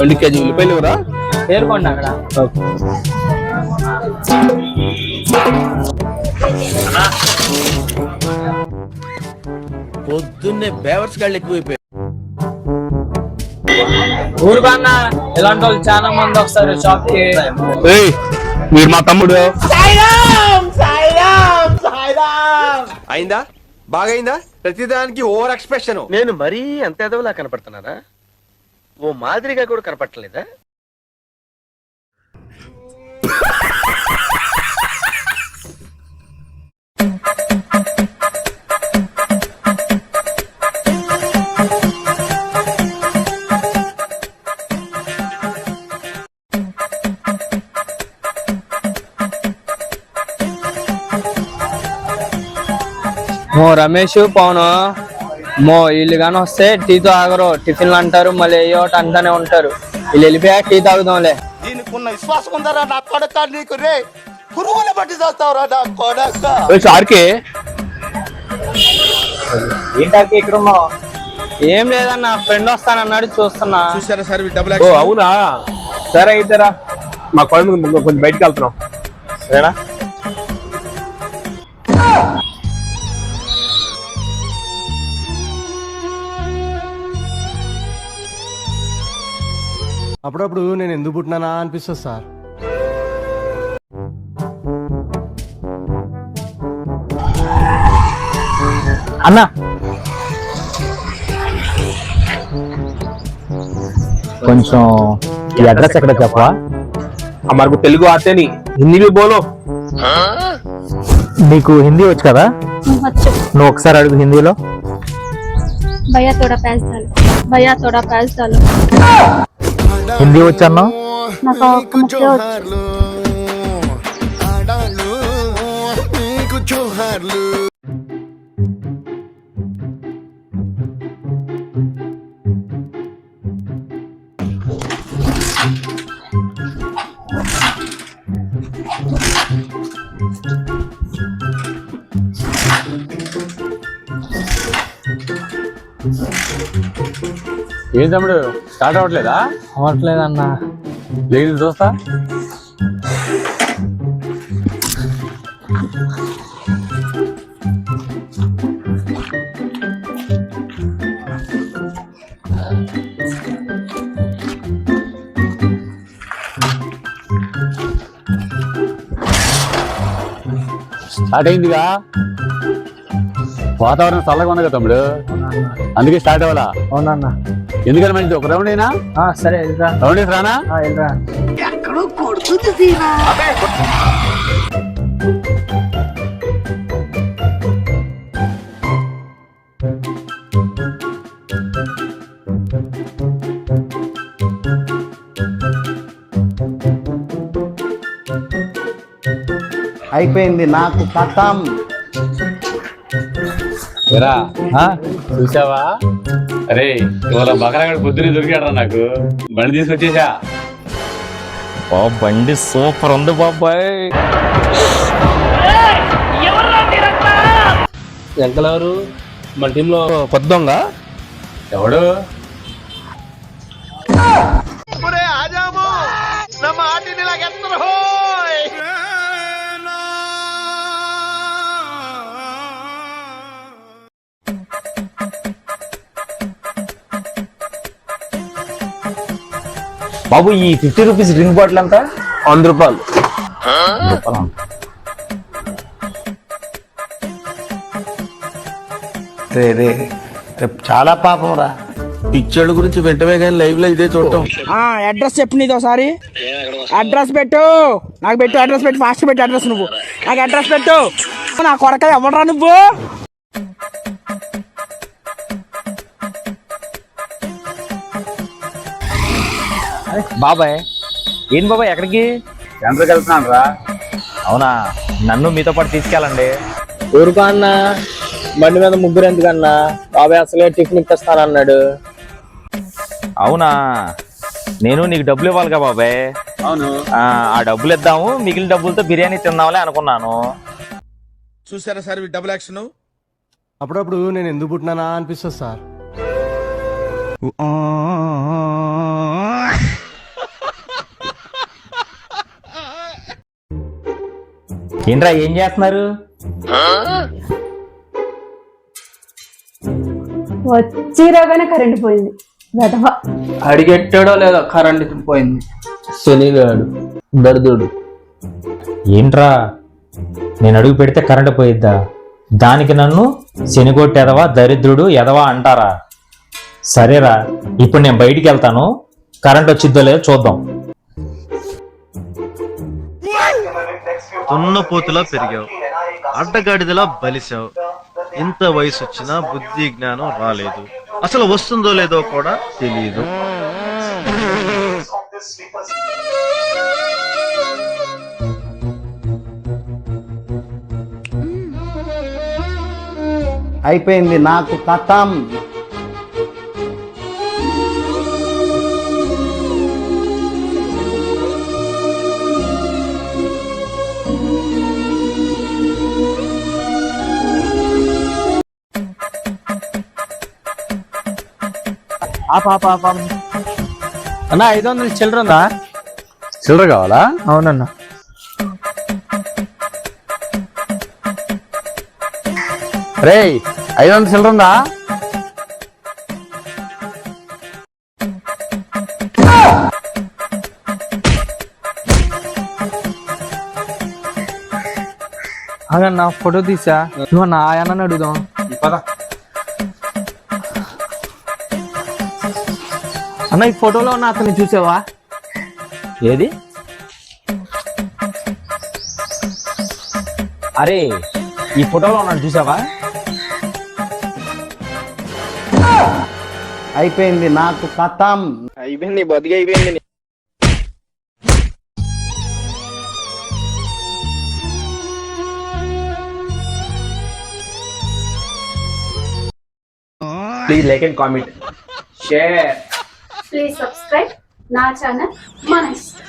2 KG ఉల్లిపాయలు ఇవ్వరా? పేరుకోండి అక్కడ. పొద్దున్నే బేవర్స్ గాళ్ళు ఎక్కువైపోయాయి. ఊరుకన్నా ఇలాంటి వాళ్ళు చాలా మంది వస్తారు షాప్ కి. మీరు మా తమ్ముడు. అయిందా? బాగైందా? ప్రతిదానికి ఓవర్ ఎక్స్ప్రెషన్. నేను మరీ అంత ఎదవలా కనపడుతున్నానా? ఓ మాదిరిగా కూడా కనపడలేదా? రమేష్ పవన్ వీళ్ళు కానీ వస్తే టీతో ఆగరు, టిఫిన్లు అంటారు, మళ్ళీ ఏ ఒకటి అంటానే ఉంటారు. వీళ్ళు వెళ్ళిపోయా టీ తాగుదాంలే. దీనికున్న విశ్వాసం ఉందరా నా కొడక, నీకు రే పురుగుల బట్టి చేస్తావురా నా కొడక. ఏంటి ఇక్కడ ఉన్నావు? ఏం లేదన్న, ఫ్రెండ్ వస్తానన్నాడు, చూస్తున్నా. చూసారా సార్ అవునా? సరే అయితేరా, మా కొడుకు కొంచెం బయటికి వెళ్తున్నాం. సరేనా? అప్పుడప్పుడు నేను ఎందుకు పుట్టినానా అనిపిస్తుంది సార్. అన్నా కొంచెం ఈ అడ్రస్ ఎక్కడ చెప్పవా? हमारे को तेलुगु आते नहीं, हिंदी भी बोलो. నీకు హిందీ వచ్చు కదా? నువ్వు ఒకసారి అడుగు హిందీలో. भैया थोड़ा पैस डालो, भैया थोड़ा पैस डालो. హిందీ వచ్చన్నా? నాకు ఒక్క ముక్కే వచ్చు. ఏం తమ్ముడు, స్టార్ట్ అవ్వట్లేదా? అవ్వట్లేదన్నా. లేదు చూస్తా. స్టార్ట్ అయిందిగా. వాతావరణం చల్లగా ఉంది కదా తమ్ముడు, అందుకే స్టార్ట్ అవ్వాలా? అవునన్నా. ఎందుకని మంచిది, ఒక రౌండ్ అయినా? సరే వెళ్ళరా. రౌండ్ వేసి రానా? వెళ్ళరా. అయిపోయింది నాకు కథం. చూసావా? అరే ఇవాళ బకరాగడ పొద్దునే దొరికాడరా నాకు. బండి తీసుకొచ్చేసా. బండి సూపర్ ఉంది బాబాయ్. ఎంకలెవరు మన టీంలో కొత్త దొంగ? ఎవడు? బాబు ఈ 50 రూపీస్ డ్రింక్ బాటిల్ ఎంత? 100 రూపాయలు. చాలా పాపం రా. పిచ్చోళ్ళ గురించి వెంటనే కానీ లైవ్ లో ఇదే చూడటం. అడ్రస్ చెప్పు నీది ఒకసారి. అడ్రస్ పెట్టు, నాకు పెట్టు అడ్రస్ పెట్టు, ఫాస్ట్ పెట్టు అడ్రస్. నువ్వు నాకు అడ్రస్ పెట్టు. నా కొడక ఎవడరా నువ్వు? బాబాయ్ ఏం బాబాయ్ ఎక్కడికి? ఎంతకు వెళ్తున్నాను రా. అవునా, నన్ను మీతో పాటు తీసుకెళ్ళండి. ఊరుకో అన్న, బండి మీద ముగ్గురు ఎందుకన్నా? బాబాయ్ అసలే టిఫిన్ ఇప్పిస్తానన్నాడు. అవునా, నేను నీకు డబ్బులు ఇవ్వాలిగా బాబాయ్. అవును. ఆ డబ్బులు ఇద్దాము, మిగిలిన డబ్బులతో బిర్యానీ తిందాంలే అనుకున్నాను. చూసారా సార్ డబుల్ యాక్షన్. అప్పుడప్పుడు నేను ఎందుకు పుట్టినానా అనిపిస్తుంది సార్. ఏంట్రా ఏం చేస్తున్నారు? వచ్చి రాగానే కరెంట్ పోయింది వెధవ. అడిగెట్టాడో లేదో కరెంట్ పోయింది. శనిగాడు దరిద్రుడు. ఏంట్రా నేను అడుగు పెడితే కరెంటు పోయిద్దా? దానికి నన్ను శనిగొట్టెదవా దరిద్రుడు ఎదవా అంటారా? సరేరా, ఇప్పుడు నేను బయటికి వెళ్తాను, కరెంట్ వచ్చిద్దో లేదో చూద్దాం. దున్నపోతులా పెరిగావు, అడ్డగాడిదలా బలిసావు. ఇంత వయసు వచ్చినా బుద్ధి జ్ఞానం రాలేదు. అసలు వస్తుందో లేదో కూడా తెలియదు. అయిపోయింది నాకు కథం. అన్న 500 చిల్లర ఉందా? చిల్లర కావాలా? అవునన్నా. రే 500 చిల్లర ఉందా? అదన్నా ఫోటో తీసా ఇవన్నా ఆయనని అడుగుదాం. అన్న ఈ ఫోటోలో ఉన్న అతన్ని చూసావా? ఏది? అరే ఈ ఫోటోలో ఉన్నాడు చూసావా? అయిపోయింది నాకు కథం. అయిపోయింది బతికి అయిపోయింది. Please like and comment, share. Please subscribe నా ఛానల్ మన ఇష్టం.